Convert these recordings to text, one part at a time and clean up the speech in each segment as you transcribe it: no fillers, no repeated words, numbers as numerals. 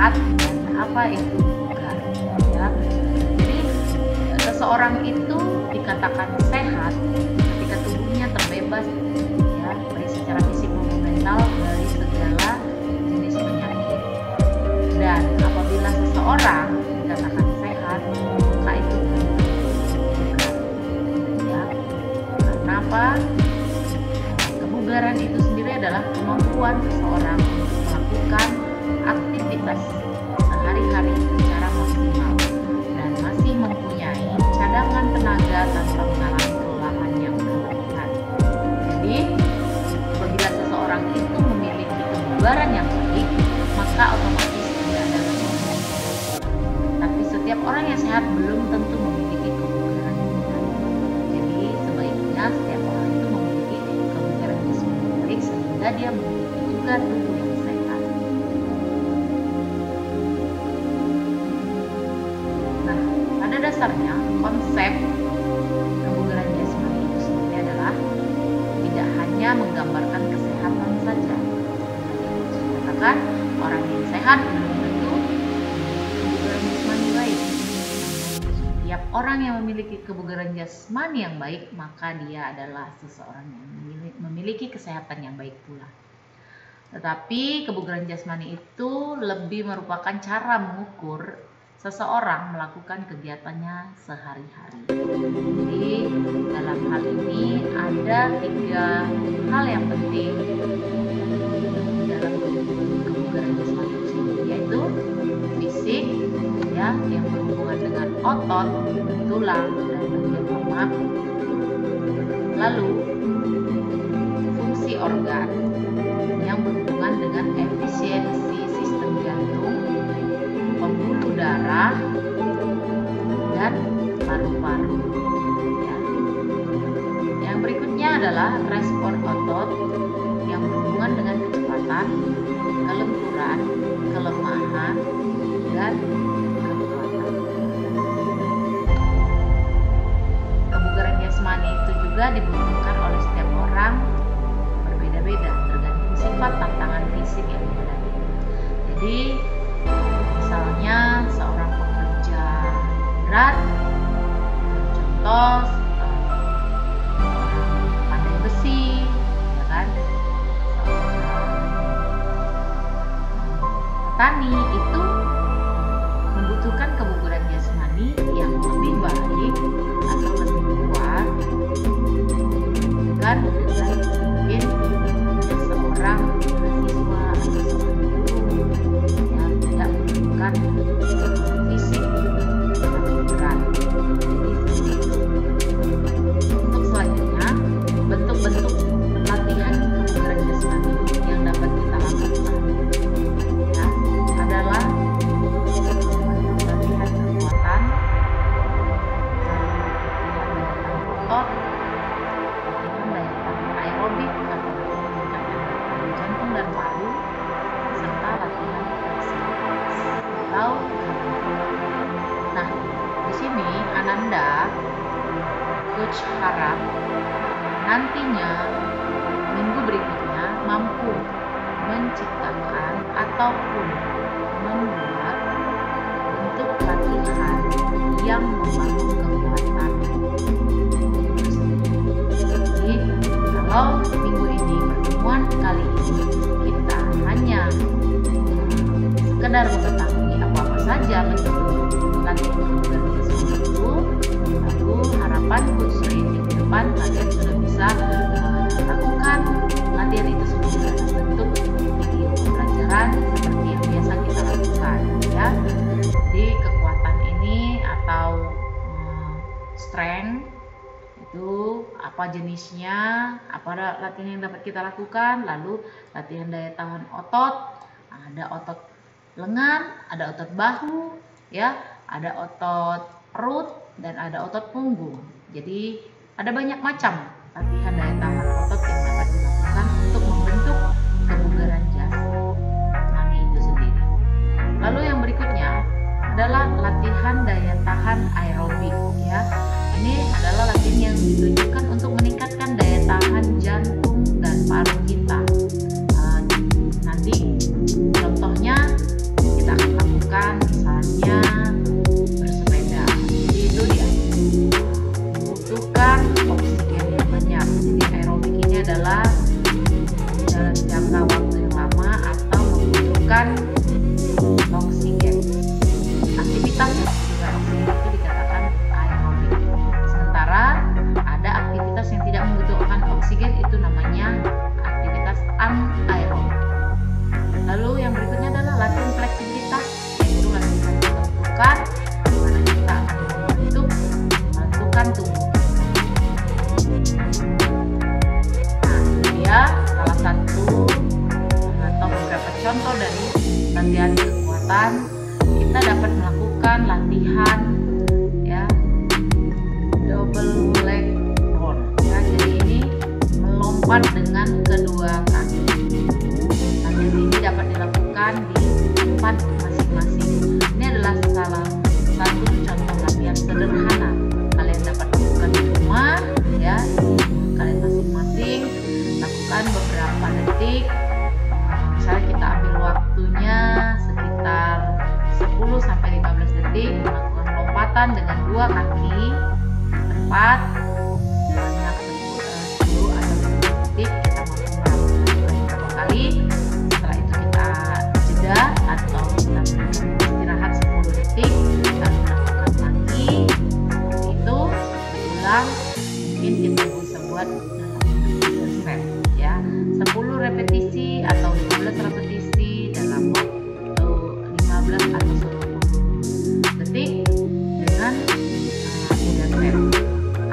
sehat dan apa itu bugar, ya. Jadi seseorang itu dikatakan sehat ketika tubuhnya terbebas, ya, baik secara fisik maupun mental dari segala jenis penyakit. Dan apabila seseorang dikatakan sehat, maka itu bugar, ya. Karena apa? Kebugaran itu sendiri adalah kemampuan seseorang untuk melakukan aktivitas sehari-hari secara maksimal dan masih mempunyai cadangan tenaga tanpa mengalami kelelahan yang berlebihan. Jadi, apabila seseorang itu memiliki kebugaran yang baik, maka otomatis dia adalah orang yang sehat. Tapi setiap orang yang sehat belum tentu memiliki kebugaran yang baik. Jadi, sebaiknya setiap orang itu memiliki kebugaran jasmani yang baik sehingga dia memiliki juga tubuh yang sehat. Nah, pada dasarnya konsep kebugaran jasmani itu sendiri adalah tidak hanya menggambarkan kesehatan saja. Katakan orang yang sehat belum tentu kebugaran jasmani baik. Setiap orang yang memiliki kebugaran jasmani yang baik, maka dia adalah seseorang yang memiliki kesehatan yang baik pula. Tetapi kebugaran jasmani itu lebih merupakan cara mengukur seseorang melakukan kegiatannya sehari-hari. Jadi dalam hal ini ada 3 hal yang penting dalam kebugaran jasmani itu sendiri, yaitu fisik, ya, yang berhubungan dengan otot, tulang, dan bagian lemak. Lalu fungsi organ yang berhubungan dengan efisiensi sistem jantung, pembuluh darah, dan paru-paru, ya. Yang berikutnya adalah respon otot yang berhubungan dengan kecepatan, kelenturan, kelemahan, dan kekuatan. Kebugaran jasmani itu juga dibutuhkan oleh setiap orang berbeda-beda tergantung sifat tantangan fisik yang dihadapi. Jadi misalnya seorang pekerja berat, contoh seorang pandai besi, ya kan, seorang petani, itu membutuhkan kebugaran jasmani yang lebih baik atau lebih kuat kan dengan mungkin seorang mahasiswa atau seorang guru yang tidak membutuhkan fisik yang berat. Jadi seperti itu. Untuk selanjutnya, bentuk-bentuk latihan kebugaran jasmani yang dapat kita lakukan, ya, adalah latihan kekuatan, latihan otot, latihan daya tahan aerobik atau meningkatkan daya tahan jantung dan paru, serta latihan fleksibilitas atau kardio. Nah, di sini Ananda, coach harap nantinya minggu berikutnya mampu menciptakan ataupun membuat bentuk latihan yang membangun kekuatan. Jadi kalau minggu ini, pertemuan kali ini, kita hanya sekedar mengetahui apa-apa saja bentuk latihan kebugaran jasmani itu, lalu harapanku minggu depan kalian sudah bisa lakukan latihan itu sendiri dalam bentuk video pembelajaran seperti yang biasa kita lakukan, ya. Jadi kekuatan ini atau strength itu apa jenisnya, apa latihan yang dapat kita lakukan, lalu latihan daya tahan otot, ada otot lengan, ada otot bahu, ya, ada otot perut, dan ada otot punggung. Jadi ada banyak macam latihan daya tahan otot yang dapat dilakukan untuk membentuk kebugaran jasmani itu sendiri. Lalu yang berikutnya adalah latihan daya tahan aerobik, ya. Ini adalah latihan yang ditujukan untuk meningkatkan daya tahan jantung dan paru kita. Nanti contohnya kita akan aerob. Lalu yang berikutnya adalah latihan fleksibilitas, yaitu latihan dilakukan dimana kita akan membentuk menentukan tubuh. Nah, ini dia salah satu atau beberapa contoh dari latihan kekuatan. Kita dapat melakukan latihan ya double leg roll ya, jadi ini melompat dengan kedua kaki. Latihan ini dapat dilakukan di tempat masing-masing. Ini adalah salah satu contoh latihan sederhana kalian dapat lakukan di rumah ya, kalian masing-masing lakukan beberapa detik. Misalnya kita ambil waktunya sekitar 10-15 detik melakukan lompatan dengan dua kaki tepat sebanyak 10 atau 15 detik. Kita mampu melakukan beberapa kali. Setelah itu kita jeda atau kita istirahat 10 detik lalu lakukan lagi seperti itu, diulang. Mungkin kita bisa buat dalam set ya, 10 repetisi atau 15 repetisi dalam waktu 15 atau 10 detik dengan 3 set.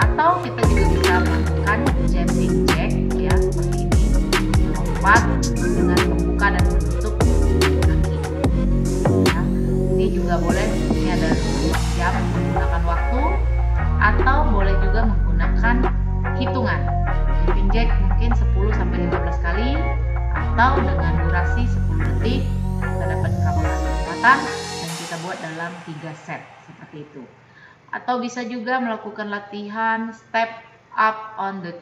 Atau kita juga bisa melakukan jumping jack ya, seperti ini, melompat dengan membuka dan menutup kaki ya. Ini juga boleh, ini ada jam menggunakan waktu atau boleh juga menggunakan hitungan. Jumping jack mungkin 10-15 kali atau dengan durasi 10 detik. Kita dapat berapa kali lompatan dan kita buat dalam 3 set seperti itu. Atau bisa juga melakukan latihan step up on the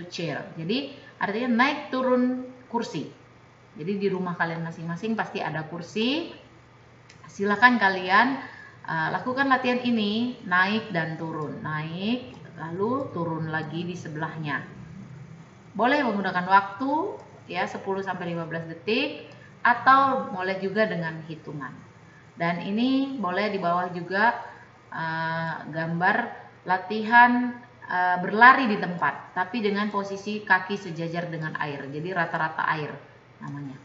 chair. Jadi artinya naik turun kursi. Jadi di rumah kalian masing-masing pasti ada kursi. Silakan kalian lakukan latihan ini, naik dan turun, naik lalu turun lagi di sebelahnya. Boleh menggunakan waktu ya 10-15 detik atau boleh juga dengan hitungan. Dan ini boleh di bawah juga gambar latihan berlari di tempat, tapi dengan posisi kaki sejajar dengan air. Jadi rata-rata air namanya.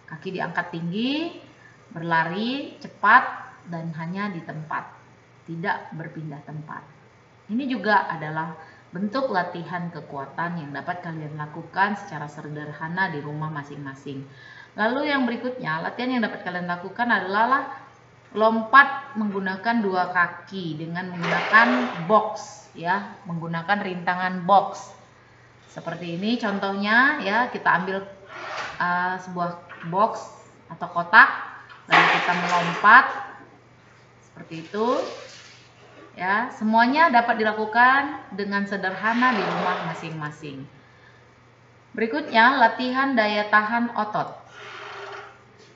Kaki diangkat tinggi, berlari cepat dan hanya di tempat, tidak berpindah tempat. Ini juga adalah bentuk latihan kekuatan yang dapat kalian lakukan secara sederhana di rumah masing-masing. Lalu yang berikutnya, latihan yang dapat kalian lakukan adalah lompat menggunakan dua kaki dengan menggunakan box ya, menggunakan rintangan box. Seperti ini contohnya ya, kita ambil sebuah box atau kotak lalu kita melompat seperti itu. Ya, semuanya dapat dilakukan dengan sederhana di rumah masing-masing. Berikutnya, latihan daya tahan otot.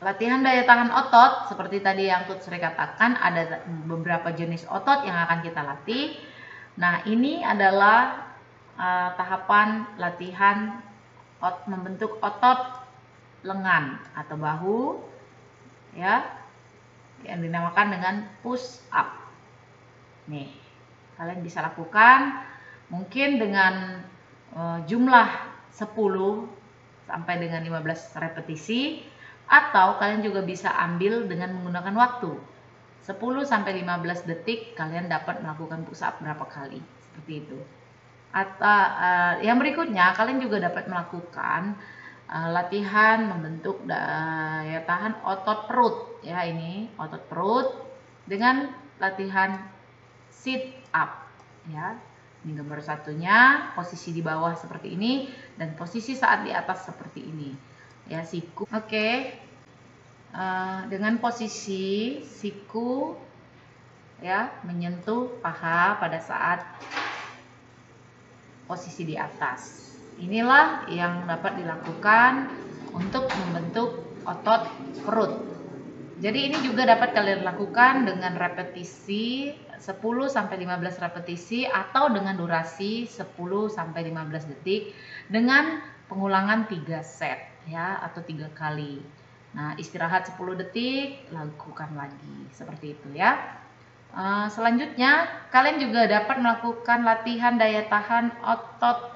Latihan daya tahan otot, seperti tadi yang Tut Sri katakan, ada beberapa jenis otot yang akan kita latih. Nah, ini adalah tahapan latihan membentuk otot lengan atau bahu, ya, yang dinamakan dengan push up. Nih, kalian bisa lakukan mungkin dengan jumlah 10 sampai dengan 15 repetisi, atau kalian juga bisa ambil dengan menggunakan waktu 10 sampai 15 detik. Kalian dapat melakukan push up berapa kali seperti itu. Atau yang berikutnya, kalian juga dapat melakukan latihan membentuk daya tahan otot perut ya, ini otot perut dengan latihan sit up ya. Ini gambar satunya, posisi di bawah seperti ini dan posisi saat di atas seperti ini ya, siku. Oke. Dengan posisi siku ya menyentuh paha pada saat posisi di atas. Inilah yang dapat dilakukan untuk membentuk otot perut. Jadi ini juga dapat kalian lakukan dengan repetisi 10 sampai 15 repetisi atau dengan durasi 10 sampai 15 detik dengan pengulangan 3 set ya, atau 3 kali. Nah, istirahat 10 detik, lakukan lagi seperti itu ya. Selanjutnya, kalian juga dapat melakukan latihan daya tahan otot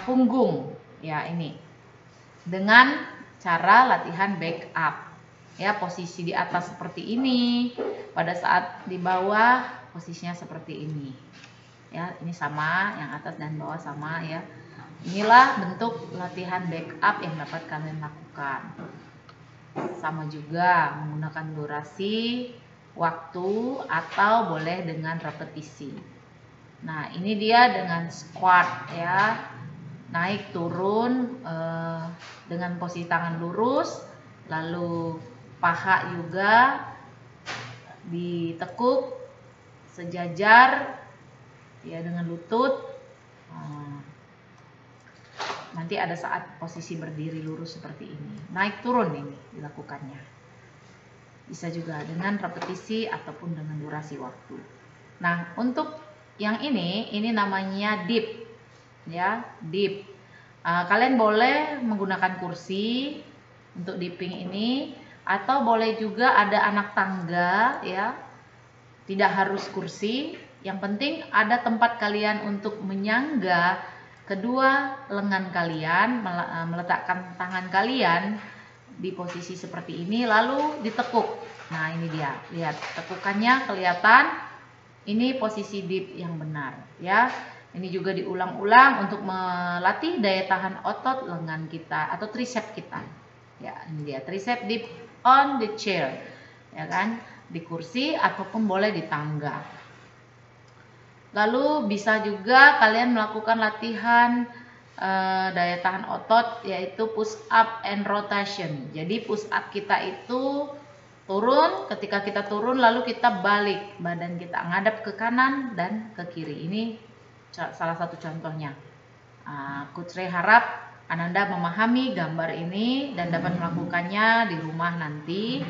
punggung ya, ini dengan cara latihan back up. Ya, posisi di atas seperti ini, pada saat di bawah posisinya seperti ini. Ya, ini sama, yang atas dan bawah sama ya. Inilah bentuk latihan back up yang dapat kalian lakukan. Sama juga menggunakan durasi, waktu, atau boleh dengan repetisi. Nah, ini dia dengan squat ya. Naik turun dengan posisi tangan lurus, lalu paha juga ditekuk sejajar ya dengan lutut. Nanti ada saat posisi berdiri lurus seperti ini. Naik turun ini dilakukannya. Bisa juga dengan repetisi ataupun dengan durasi waktu. Nah, untuk yang ini namanya dip ya, dip. Kalian boleh menggunakan kursi untuk dipping ini, atau boleh juga ada anak tangga ya. Tidak harus kursi, yang penting ada tempat kalian untuk menyangga kedua lengan kalian, meletakkan tangan kalian di posisi seperti ini, lalu ditekuk. Nah, ini dia, lihat tekukannya kelihatan. Ini posisi dip yang benar ya. Ini juga diulang-ulang untuk melatih daya tahan otot lengan kita atau tricep kita. Ya, ini dia tricep dip on the chair. Ya kan? Di kursi ataupun boleh di tangga. Lalu bisa juga kalian melakukan latihan daya tahan otot, yaitu push up and rotation. Jadi push up kita itu turun, ketika kita turun lalu kita balik, badan kita ngadap ke kanan dan ke kiri. Ini salah satu contohnya. Coach Ray harap Ananda memahami gambar ini dan dapat melakukannya di rumah nanti,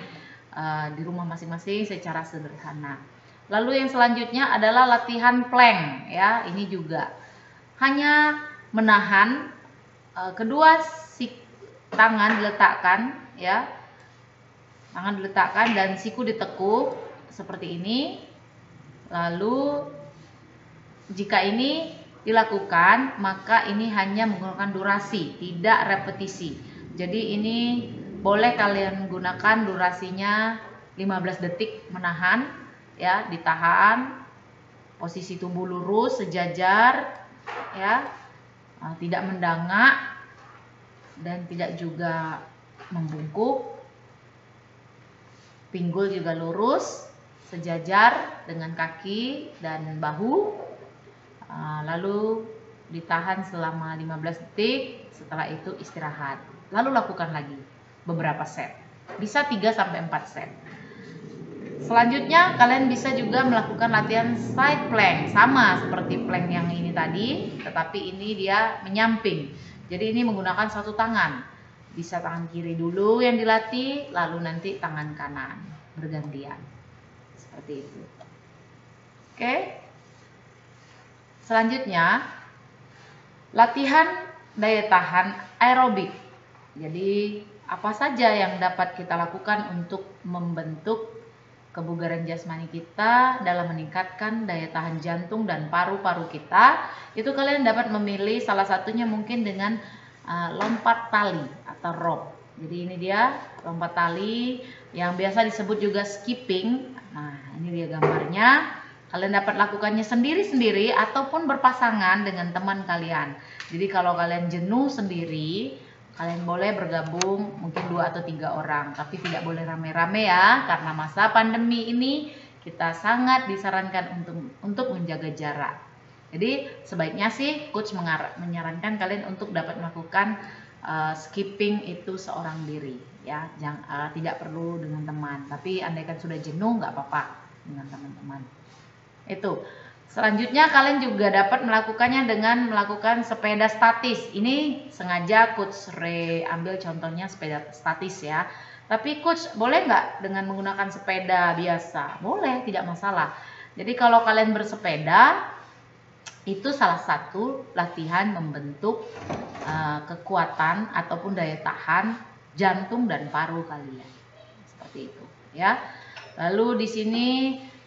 di rumah masing-masing secara sederhana. Lalu yang selanjutnya adalah latihan plank ya. Ini juga hanya menahan kedua tangan diletakkan ya. Tangan diletakkan dan siku ditekuk seperti ini. Lalu jika ini dilakukan, maka ini hanya menggunakan durasi, tidak repetisi. Jadi ini boleh kalian gunakan durasinya 15 detik menahan ya, ditahan, posisi tubuh lurus sejajar ya, tidak mendangak dan tidak juga membungkuk. Pinggul juga lurus sejajar dengan kaki dan bahu. Lalu ditahan selama 15 detik, setelah itu istirahat. Lalu lakukan lagi beberapa set. Bisa 3-4 set. Selanjutnya kalian bisa juga melakukan latihan side plank, sama seperti plank yang ini tadi, tetapi ini dia menyamping. Jadi ini menggunakan satu tangan. Bisa tangan kiri dulu yang dilatih, lalu nanti tangan kanan bergantian. Seperti itu. Oke. Selanjutnya, latihan daya tahan aerobik. Jadi, apa saja yang dapat kita lakukan untuk membentuk kebugaran jasmani kita dalam meningkatkan daya tahan jantung dan paru-paru kita? Itu kalian dapat memilih salah satunya mungkin dengan lompat tali atau rope. Jadi ini dia lompat tali yang biasa disebut juga skipping. Nah, ini dia gambarnya. Kalian dapat lakukannya sendiri-sendiri ataupun berpasangan dengan teman kalian. Jadi kalau kalian jenuh sendiri, kalian boleh bergabung mungkin 2 atau 3 orang. Tapi tidak boleh rame-rame ya, karena masa pandemi ini kita sangat disarankan untuk menjaga jarak. Jadi sebaiknya sih coach menyarankan kalian untuk dapat melakukan skipping itu seorang diri ya. Tidak perlu dengan teman. Tapi andaikan sudah jenuh nggak apa-apa dengan teman-teman. Itu. Selanjutnya kalian juga dapat melakukannya dengan melakukan sepeda statis. Ini sengaja coach Ray ambil contohnya sepeda statis ya. Tapi coach boleh nggak dengan menggunakan sepeda biasa? Boleh, tidak masalah. Jadi kalau kalian bersepeda, itu salah satu latihan membentuk kekuatan ataupun daya tahan jantung dan paru kalian. Seperti itu ya. Lalu di sini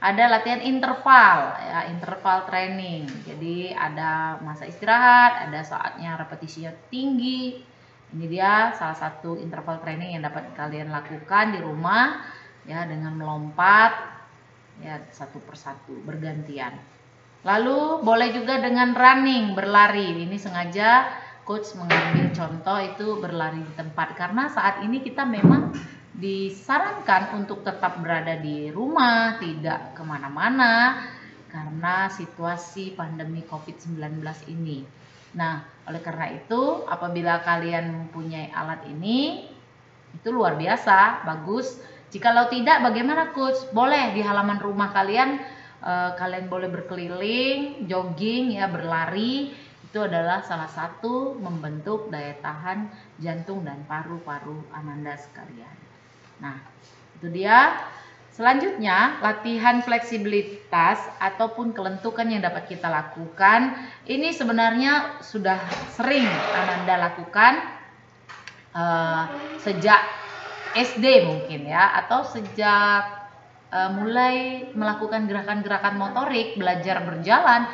ada latihan interval ya, interval training. Jadi ada masa istirahat, ada saatnya repetisinya tinggi Ini dia salah satu interval training yang dapat kalian lakukan di rumah ya, dengan melompat ya satu persatu bergantian. Lalu boleh juga dengan running, berlari. Ini sengaja coach mengambil contoh itu berlari di tempat, karena saat ini kita memang disarankan untuk tetap berada di rumah, tidak kemana-mana karena situasi pandemi COVID-19 ini. Nah, oleh karena itu apabila kalian mempunyai alat ini, itu luar biasa, bagus. Jikalau tidak, bagaimana coach? Boleh di halaman rumah kalian, kalian boleh berkeliling, jogging ya, berlari. Itu adalah salah satu membentuk daya tahan jantung dan paru-paru Ananda sekalian. Nah, itu dia. Selanjutnya, latihan fleksibilitas ataupun kelentukan yang dapat kita lakukan. Ini sebenarnya sudah sering Ananda lakukan sejak SD mungkin ya, atau sejak mulai melakukan gerakan-gerakan motorik, belajar berjalan.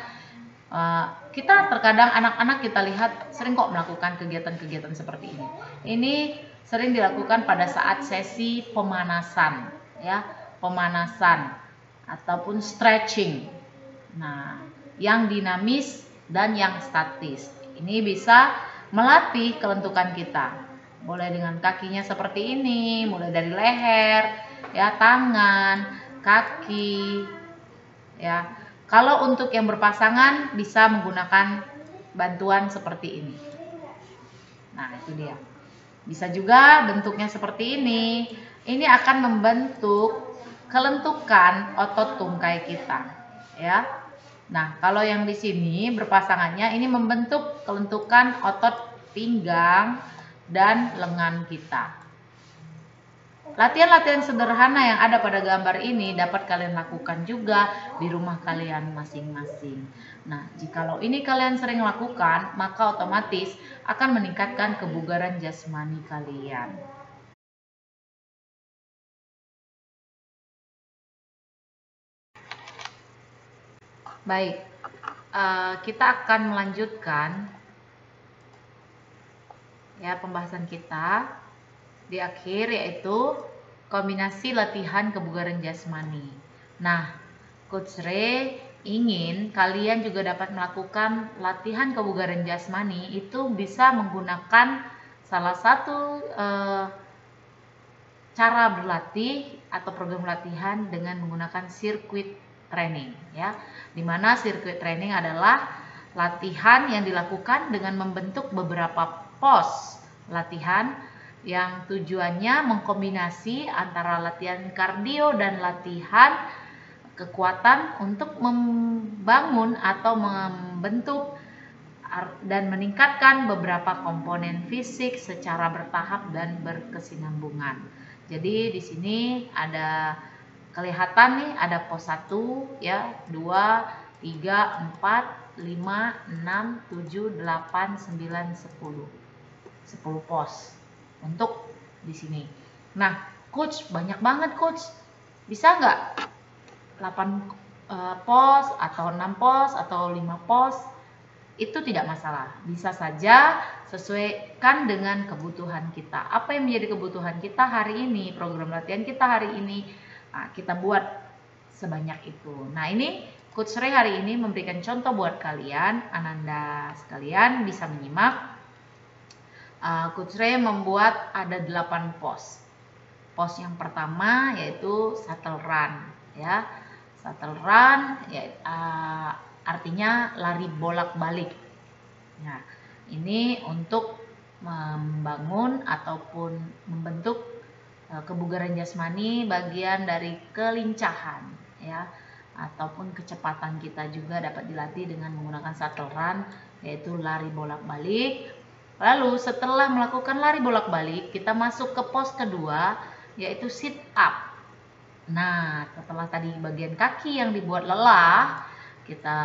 Kita terkadang anak-anak kita lihat sering kok melakukan kegiatan-kegiatan seperti ini. Ini sering dilakukan pada saat sesi pemanasan ya, pemanasan ataupun stretching. Nah, yang dinamis dan yang statis. Ini bisa melatih kelentukan kita. Boleh dengan kakinya seperti ini, mulai dari leher, ya, tangan, kaki, ya. Kalau untuk yang berpasangan bisa menggunakan bantuan seperti ini. Nah, itu dia. Bisa juga bentuknya seperti ini. Ini akan membentuk kelentukan otot tungkai kita, ya. Nah, kalau yang di sini berpasangannya ini membentuk kelentukan otot pinggang dan lengan kita. Latihan-latihan sederhana yang ada pada gambar ini dapat kalian lakukan juga di rumah kalian masing-masing. Nah, jikalau ini kalian sering lakukan, maka otomatis akan meningkatkan kebugaran jasmani kalian. Baik, kita akan melanjutkan ya pembahasan kita di akhir, yaitu kombinasi latihan kebugaran jasmani. Nah, Coach Ray ingin kalian juga dapat melakukan latihan kebugaran jasmani itu bisa menggunakan salah satu cara berlatih atau program latihan dengan menggunakan sirkuit training ya, dimana sirkuit training adalah latihan yang dilakukan dengan membentuk beberapa pos latihan yang tujuannya mengkombinasi antara latihan kardio dan latihan kekuatan untuk membangun atau membentuk dan meningkatkan beberapa komponen fisik secara bertahap dan berkesinambungan. Jadi di sini ada kelihatan nih, ada pos 1 ya, 2, 3, 4, 5, 6, 7, 8, 9, 10. 10 pos untuk di sini. Nah, coach, banyak banget coach. Bisa nggak 8 pos atau 6 pos atau 5 pos? Itu tidak masalah. Bisa saja sesuaikan dengan kebutuhan kita. Apa yang menjadi kebutuhan kita hari ini, program latihan kita hari ini, nah, kita buat sebanyak itu. Nah, ini Coach Ray hari ini memberikan contoh buat kalian, Ananda sekalian bisa menyimak. Coach Ray membuat ada 8 pos. Pos yang pertama yaitu shuttle run ya. Shuttle run ya, artinya lari bolak-balik. Nah, ini untuk membangun ataupun membentuk kebugaran jasmani, bagian dari kelincahan ya, ataupun kecepatan kita juga dapat dilatih dengan menggunakan shuttle run, yaitu lari bolak-balik. Lalu setelah melakukan lari bolak-balik, kita masuk ke pos kedua, yaitu sit up. Nah, setelah tadi bagian kaki yang dibuat lelah, kita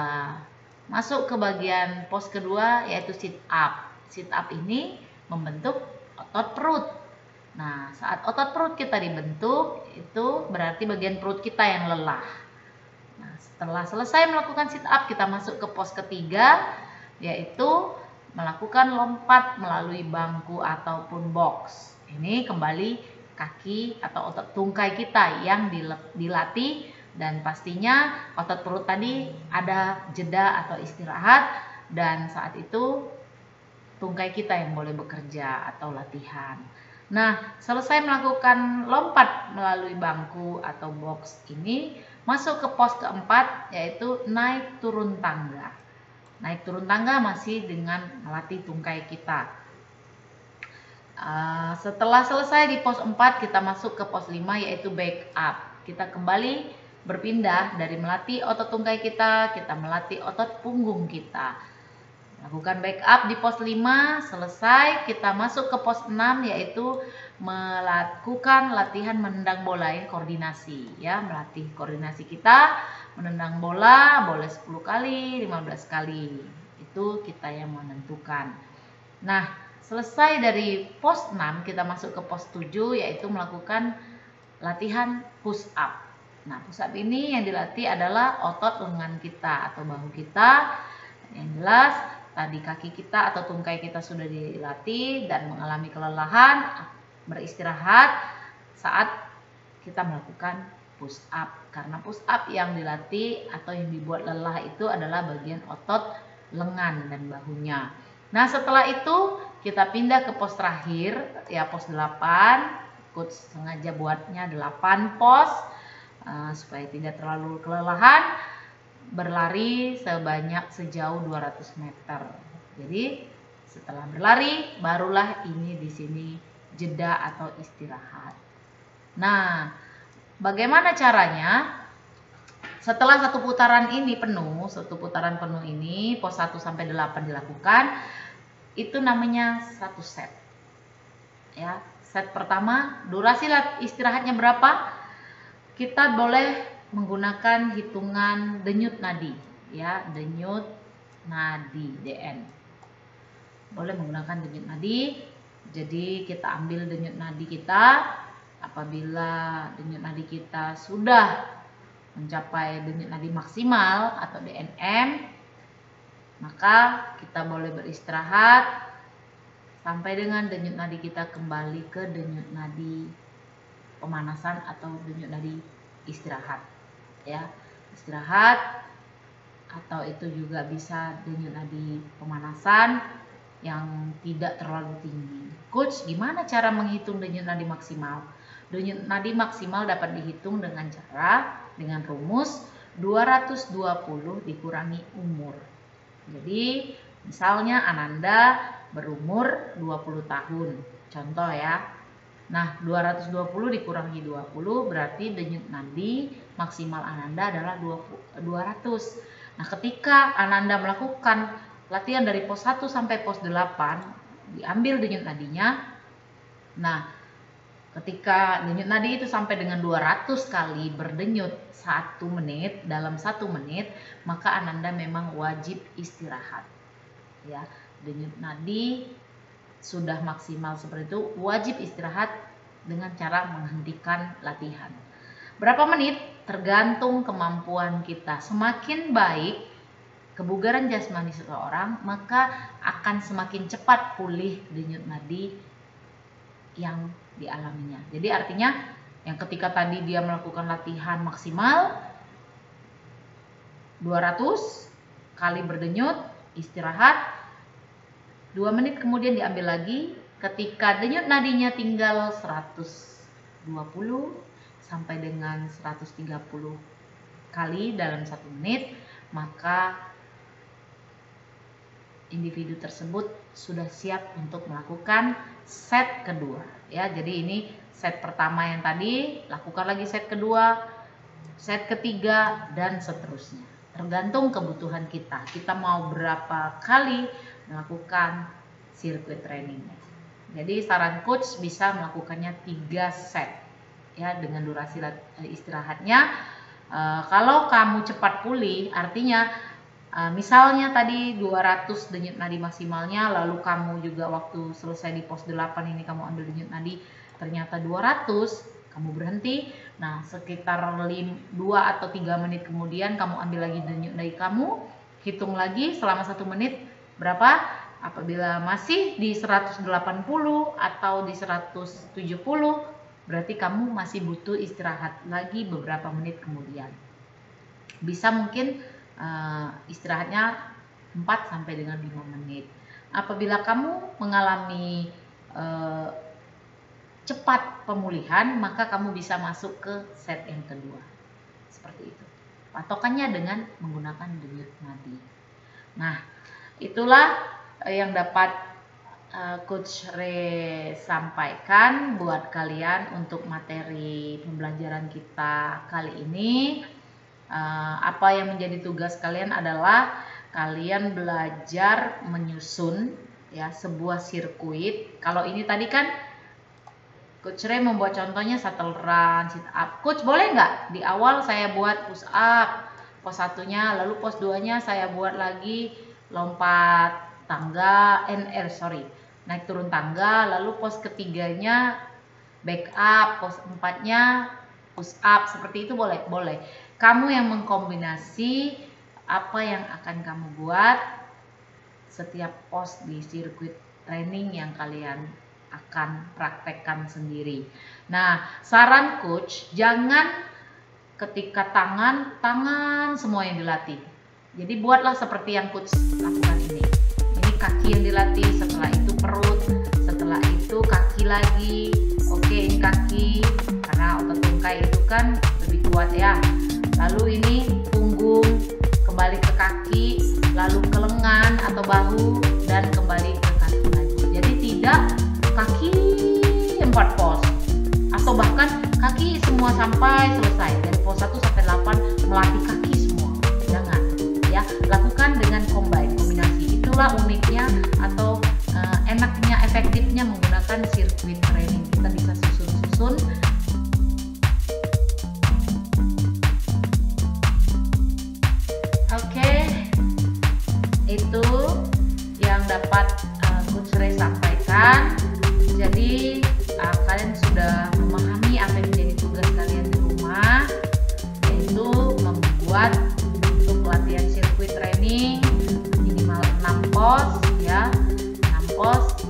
masuk ke bagian pos kedua, yaitu sit up. Sit up ini membentuk otot perut. Nah, saat otot perut kita dibentuk, itu berarti bagian perut kita yang lelah. Nah, setelah selesai melakukan sit up, kita masuk ke pos ketiga, yaitu melakukan lompat melalui bangku ataupun box. Ini kembali kaki atau otot tungkai kita yang dilatih, dan pastinya otot perut tadi ada jeda atau istirahat, dan saat itu tungkai kita yang boleh bekerja atau latihan. Nah, selesai melakukan lompat melalui bangku atau box ini, masuk ke pos keempat, yaitu naik turun tangga. Naik turun tangga masih dengan melatih tungkai kita. Setelah selesai di pos 4, kita masuk ke pos 5, yaitu back up. Kita kembali berpindah dari melatih otot tungkai kita melatih otot punggung kita. Lakukan backup di pos 5, selesai kita masuk ke pos 6, yaitu melakukan latihan menendang bola, koordinasi ya, melatih koordinasi kita menendang bola, boleh 10 kali, 15 kali. Itu kita yang menentukan. Nah, selesai dari pos 6, kita masuk ke pos 7, yaitu melakukan latihan push up. Nah, push up ini yang dilatih adalah otot lengan kita atau bahu kita. Yang jelas tadi kaki kita atau tungkai kita sudah dilatih dan mengalami kelelahan, beristirahat saat kita melakukan push up. Karena push up yang dilatih atau yang dibuat lelah itu adalah bagian otot lengan dan bahunya. Nah, setelah itu kita pindah ke pos terakhir, ya pos 8. Coach sengaja buatnya 8 pos supaya tidak terlalu kelelahan. Berlari sejauh 200 meter. Jadi setelah berlari barulah ini di sini jeda atau istirahat. Nah, bagaimana caranya? Setelah satu putaran penuh ini, pos 1 sampai 8 dilakukan, itu namanya satu set. Ya, set pertama, durasi istirahatnya berapa? Kita boleh menggunakan hitungan denyut nadi, ya, denyut nadi DN. Boleh menggunakan denyut nadi. Jadi kita ambil denyut nadi kita. Apabila denyut nadi kita sudah mencapai denyut nadi maksimal atau DNM, maka kita boleh beristirahat sampai dengan denyut nadi kita kembali ke denyut nadi pemanasan atau denyut nadi istirahat. Ya, istirahat atau itu juga bisa denyut nadi pemanasan yang tidak terlalu tinggi. Coach, gimana cara menghitung denyut nadi maksimal? Denyut nadi maksimal dapat dihitung dengan rumus 220 dikurangi umur. Jadi, misalnya Ananda berumur 20 tahun. Contoh ya. Nah, 220 dikurangi 20 berarti denyut nadi maksimal Ananda adalah 200. Nah, ketika Ananda melakukan latihan dari pos 1 sampai pos 8, diambil denyut nadinya. Nah, ketika denyut nadi itu sampai dengan 200 kali berdenyut 1 menit, dalam 1 menit, maka Ananda memang wajib istirahat. Ya, denyut nadi sudah maksimal seperti itu, wajib istirahat dengan cara menghentikan latihan. Berapa menit? Tergantung kemampuan kita. Semakin baik kebugaran jasmani seseorang, maka akan semakin cepat pulih denyut nadi yang dialaminya. Jadi artinya yang ketika tadi dia melakukan latihan maksimal 200 kali berdenyut, istirahat 2 menit kemudian diambil lagi. Ketika denyut nadinya tinggal 120 sampai dengan 130 kali dalam 1 menit, maka individu tersebut sudah siap untuk melakukan set kedua. Ya, jadi ini set pertama yang tadi, lakukan lagi set kedua, set ketiga, dan seterusnya. Tergantung kebutuhan kita. Kita mau berapa kali melakukan sirkuit training. Jadi saran coach bisa melakukannya 3 set ya, dengan durasi istirahatnya. Kalau kamu cepat pulih, artinya misalnya tadi 200 denyut nadi maksimalnya, lalu kamu juga waktu selesai di pos 8 ini kamu ambil denyut nadi ternyata 200, kamu berhenti. Nah, sekitar 2 atau 3 menit kemudian kamu ambil lagi denyut nadi kamu, hitung lagi selama 1 menit berapa? Apabila masih di 180 atau di 170, berarti kamu masih butuh istirahat lagi beberapa menit kemudian. Bisa mungkin istirahatnya 4 sampai dengan 5 menit. Apabila kamu mengalami cepat pemulihan, maka kamu bisa masuk ke set yang kedua. Seperti itu. Patokannya dengan menggunakan denyut nadi. Nah, itulah yang dapat Coach Ray sampaikan buat kalian untuk materi pembelajaran kita kali ini. Apa yang menjadi tugas kalian adalah kalian belajar menyusun ya sebuah sirkuit. Kalau ini tadi kan Coach Ray membuat contohnya shuttle run, sit up. Coach, boleh nggak di awal saya buat push up, pos satunya, lalu pos 2-nya saya buat lagi lompat tangga, naik turun tangga, lalu pos ketiganya back up, pos 4-nya push up, seperti itu boleh? Boleh. Kamu yang mengkombinasi apa yang akan kamu buat setiap pos di sirkuit training yang kalian akan praktekkan sendiri. Nah, saran coach, jangan ketika tangan semua yang dilatih. Jadi buatlah seperti yang coach lakukan ini. Ini kaki yang dilatih, setelah itu perut, setelah itu kaki lagi. Oke, ini kaki karena otot tungkai itu kan lebih kuat ya. Lalu ini punggung, kembali ke kaki, lalu ke lengan atau bahu dan kembali ke kaki lagi. Jadi tidak kaki 4 pos atau bahkan kaki semua sampai selesai dari pos 1 sampai 8 melatih kaki semua. Jangan ya, lakukan dengan kombinasi. Itulah uniknya atau enaknya, efektifnya menggunakan sirkuit training. Kita bisa susun-susun. Oke, itu yang dapat Coach Ray sampaikan. Jadi kalian sudah memahami apa yang menjadi tugas kalian di rumah, yaitu membuat untuk latihan sirkuit training minimal 6 pos ya, 6 pos.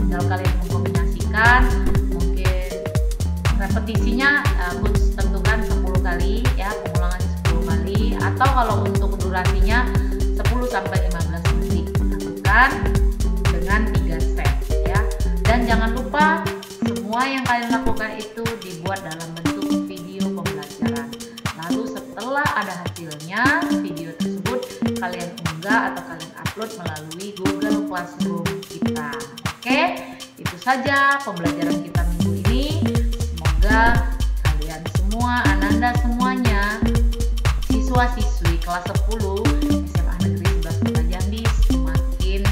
Tinggal kalian mengkombinasikan, mungkin repetisinya coach tentukan 10 kali ya, pengulangan 10 kali, atau kalau untuk durasinya 10 sampai 15 menit. Lakukan dengan 3 set ya. Dan jangan lupa semua yang kalian lakukan itu dibuat dalam bentuk video pembelajaran. Lalu setelah ada hasilnya, video tersebut kalian unggah atau kalian upload melalui Google Classroom kita. Oke, itu saja pembelajaran kita minggu ini. Semoga kalian semua, Ananda semuanya, siswa-siswi kelas 10 SMA Negeri 11 Kota Jambi semakin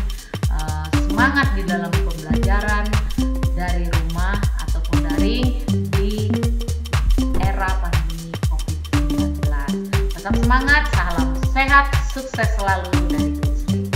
semangat di dalam pembelajaran dari rumah ataupun daring di era pandemi COVID-19. Tetap semangat, salam sehat, sukses selalu dari Coach Ray.